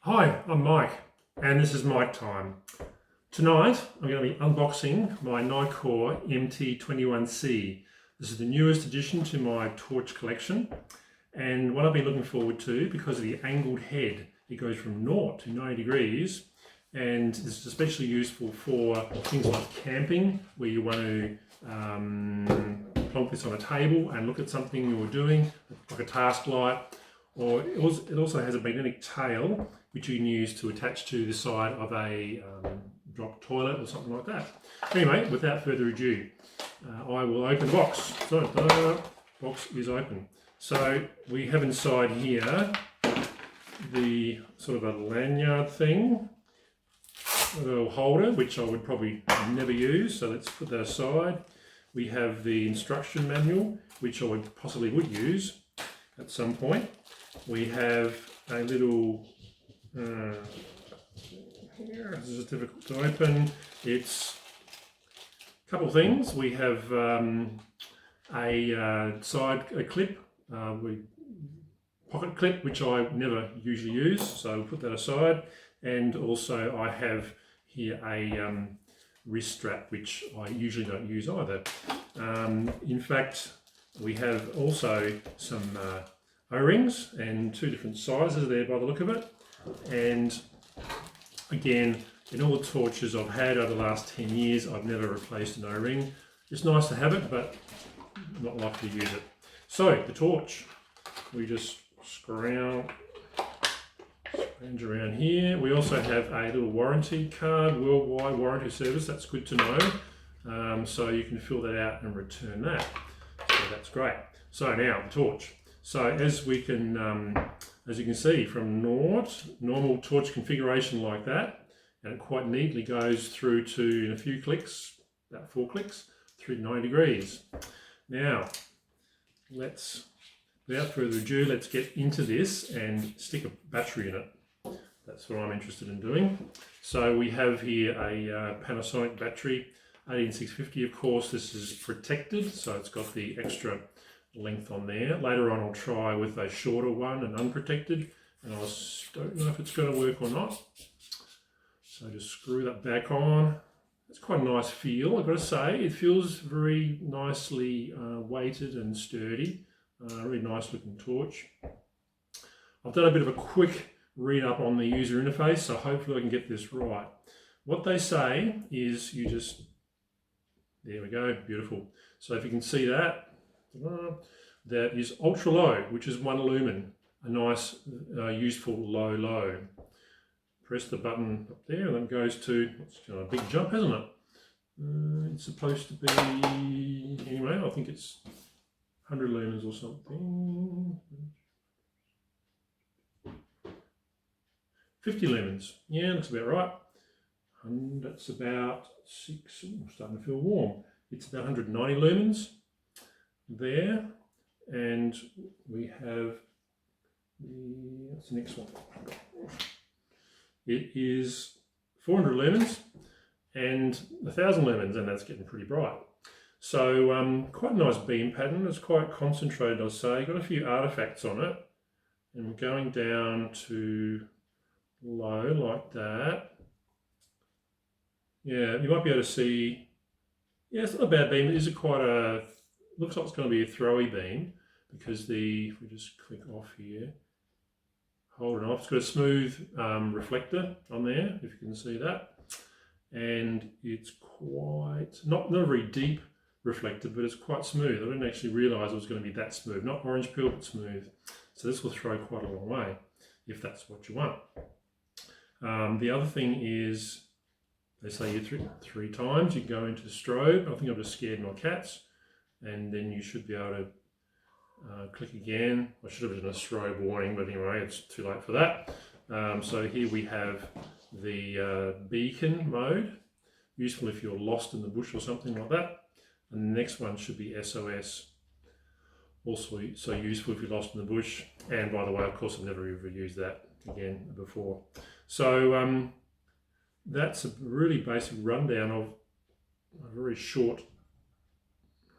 Hi, I'm Mike, and this is Mike time. Tonight, I'm going to be unboxing my Nitecore MT21C. This is the newest addition to my torch collection, and what I've been looking forward to because of the angled head. It goes from 0 to 90 degrees, and this is especially useful for things like camping, where you want to plonk this on a table and look at something you're doing, like a task light. Or it also has a magnetic tail which you can use to attach to the side of a drop toilet or something like that. Anyway, without further ado, I will open the box. So the box is open. So we have inside here the sort of a lanyard thing, a little holder which I would probably never use, so let's put that aside. We have the instruction manual which I possibly would use at some point. We have a little, this is difficult to open. It's a couple of things. We have a clip, pocket clip, which I never usually use, so we'll put that aside. And also I have here a wrist strap, which I usually don't use either. In fact, we have also some O-rings and two different sizes there by the look of it. And again, in all the torches I've had over the last 10 years, I've never replaced an O-ring. It's nice to have it, but not likely to use it. So the torch, we just scrounge around here. We also have a little warranty card, worldwide warranty service. That's good to know. So you can fill that out and return that. So that's great. So now the torch. So as you can see from normal torch configuration like that, and it quite neatly goes through to, in a few clicks, about 4 clicks, through 90 degrees. Now, without further ado, let's get into this and stick a battery in it. That's what I'm interested in doing. So we have here a Panasonic battery, 18650. Of course, this is protected, so it's got the extra length on there. Later on I'll try with a shorter one and unprotected, and I don't know if it's going to work or not. So just screw that back on. It's quite a nice feel, I've got to say. It feels very nicely weighted and sturdy. Really nice looking torch. I've done a bit of a quick read up on the user interface, so hopefully I can get this right. What they say is there we go, beautiful. So if you can see that, that is ultra low, which is 1 lumen, a nice useful low. Press the button up there and then goes to, it's a big jump, hasn't it? It's supposed to be, anyway, I think it's 100 lumens or something. 50 lumens, yeah, looks about right. And that's about 6, starting to feel warm. It's about 190 lumens there, and we have what's the next one? It is 400 lumens and 1000 lumens, and that's getting pretty bright. So quite a nice beam pattern. It's quite concentrated, I'll say. Got a few artifacts on it, and we're going down to low like that. Yeah, you might be able to see. Yeah, it's not a bad beam. It is looks like it's going to be a throwy beam, because if we just click off here, hold it off, it's got a smooth reflector on there, if you can see that, and it's quite not a very deep reflector, but it's quite smooth. I didn't actually realise it was going to be that smooth, not orange peel, but smooth. So this will throw quite a long way if that's what you want. The other thing is, they say you 3 times, you go into strobe. I think I've just scared my cats. And then you should be able to click again. I should have done a strobe warning, but anyway, it's too late for that. So here we have the beacon mode, useful if you're lost in the bush or something like that. And the next one should be SOS, also so useful if you're lost in the bush. And by the way, of course, I've never ever used that again before. So that's a really basic rundown of a very short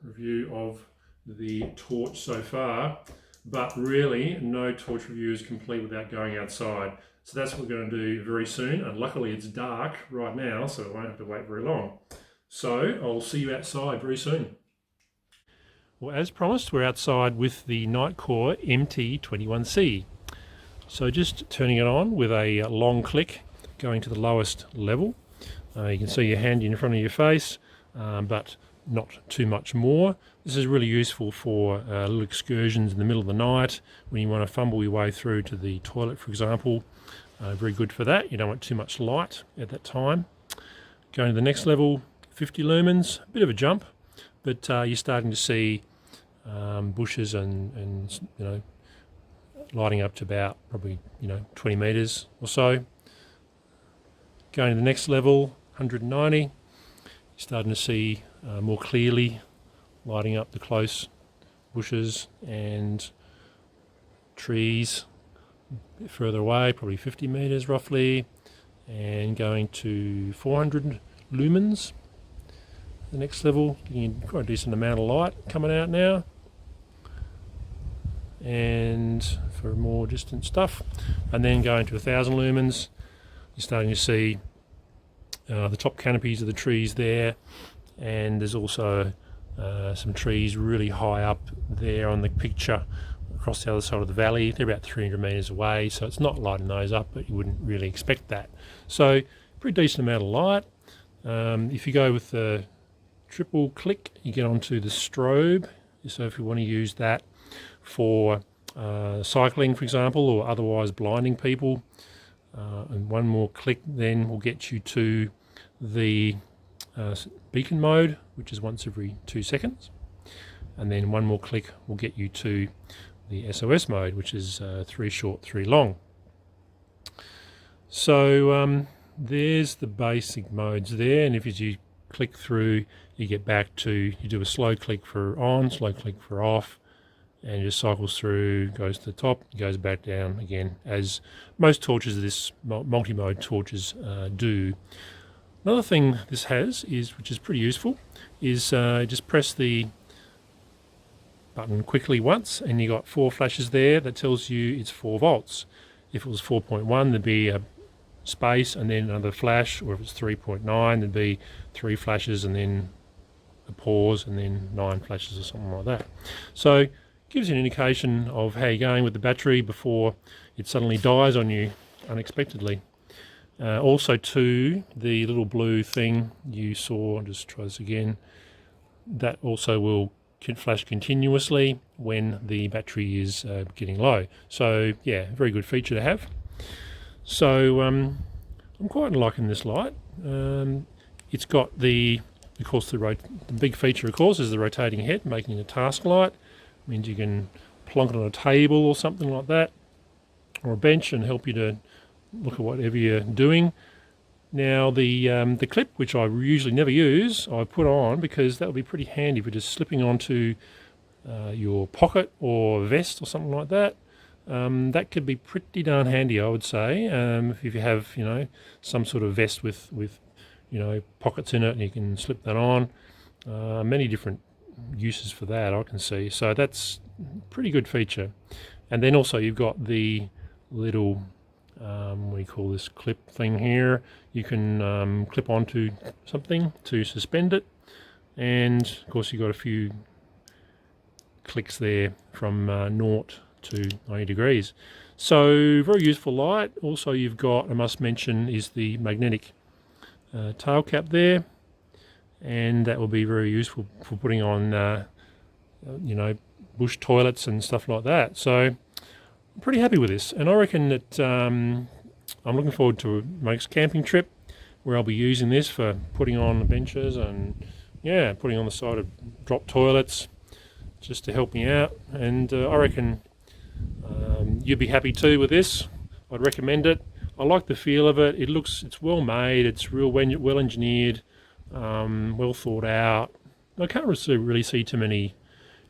review of the torch so far. but really no torch review is complete without going outside. So that's what we're going to do very soon, and luckily it's dark right now, so we won't have to wait very long. So I'll see you outside very soon. Well, as promised, we're outside with the Nitecore MT21C. So just turning it on with a long click, going to the lowest level. You can see your hand in front of your face, but not too much more. This is really useful for little excursions in the middle of the night when you want to fumble your way through to the toilet, for example. Very good for that. You don't want too much light at that time. Going to the next level, 50 lumens, a bit of a jump, but you're starting to see bushes and you know, lighting up to about probably 20 meters or so. Going to the next level, 190, you're starting to see more clearly, lighting up the close bushes and trees a bit further away, probably 50 meters roughly, and going to 400 lumens. The next level, getting quite a decent amount of light coming out now. And for more distant stuff, and then going to 1000 lumens, you're starting to see the top canopies of the trees there, and there's also some trees really high up there on the picture across the other side of the valley. They're about 300 meters away, so it's not lighting those up, but you wouldn't really expect that. So pretty decent amount of light. If you go with the triple click, you get onto the strobe. So if you want to use that for cycling, for example, or otherwise blinding people, and one more click then will get you to the beacon mode, which is once every 2 seconds, and then one more click will get you to the SOS mode, which is 3 short, 3 long. So there's the basic modes there, and if you click through, you get back to, you do a slow click for on, slow click for off, and it just cycles through, goes to the top, goes back down again, as most torches of this multi-mode torches do. Another thing this has, which is pretty useful, is just press the button quickly once, and you got 4 flashes there. That tells you it's 4 volts. If it was 4.1, there'd be a space and then another flash, or if it's 3.9, there'd be 3 flashes and then a pause and then 9 flashes or something like that. So gives you an indication of how you're going with the battery before it suddenly dies on you unexpectedly. Also too, the little blue thing you saw, I'll just try this again, that also will flash continuously when the battery is getting low. So yeah, very good feature to have. So I'm quite liking this light. It's got the big feature, of course, is the rotating head, making it a task light. Means you can plonk it on a table or something like that, or a bench, and help you to look at whatever you're doing. Now the clip, which I usually never use, I put on because that would be pretty handy for just slipping onto your pocket or vest or something like that. That could be pretty darn handy, I would say, if you have some sort of vest with pockets in it, and you can slip that on. Many different uses for that I can see, so that's a pretty good feature. And then also you've got the little what do you call this clip thing here. You can clip onto something to suspend it, and of course you've got a few clicks there from 0 to 90 degrees. So very useful light. Also you've got, I must mention, is the magnetic tail cap there, and that will be very useful for putting on bush toilets and stuff like that. So I'm pretty happy with this, and I reckon that I'm looking forward to a next camping trip where I'll be using this for putting on the benches and putting on the side of drop toilets just to help me out. And I reckon you'd be happy too with this. I'd recommend it. I like the feel of it. It's well made, it's real well engineered, well thought out. I can't really see too many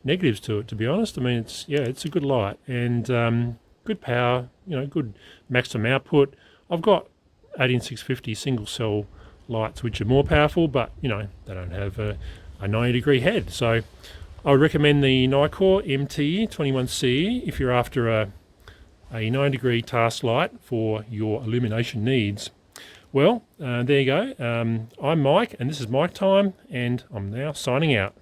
negatives to it, to be honest. I mean, it's a good light, and good power, good maximum output. I've got 18650 single cell lights which are more powerful, but they don't have a 90 degree head. So I would recommend the Nitecore MT20C if you're after a 9-degree task light for your illumination needs. Well, there you go. I'm Mike, and this is Mike Time, and I'm now signing out.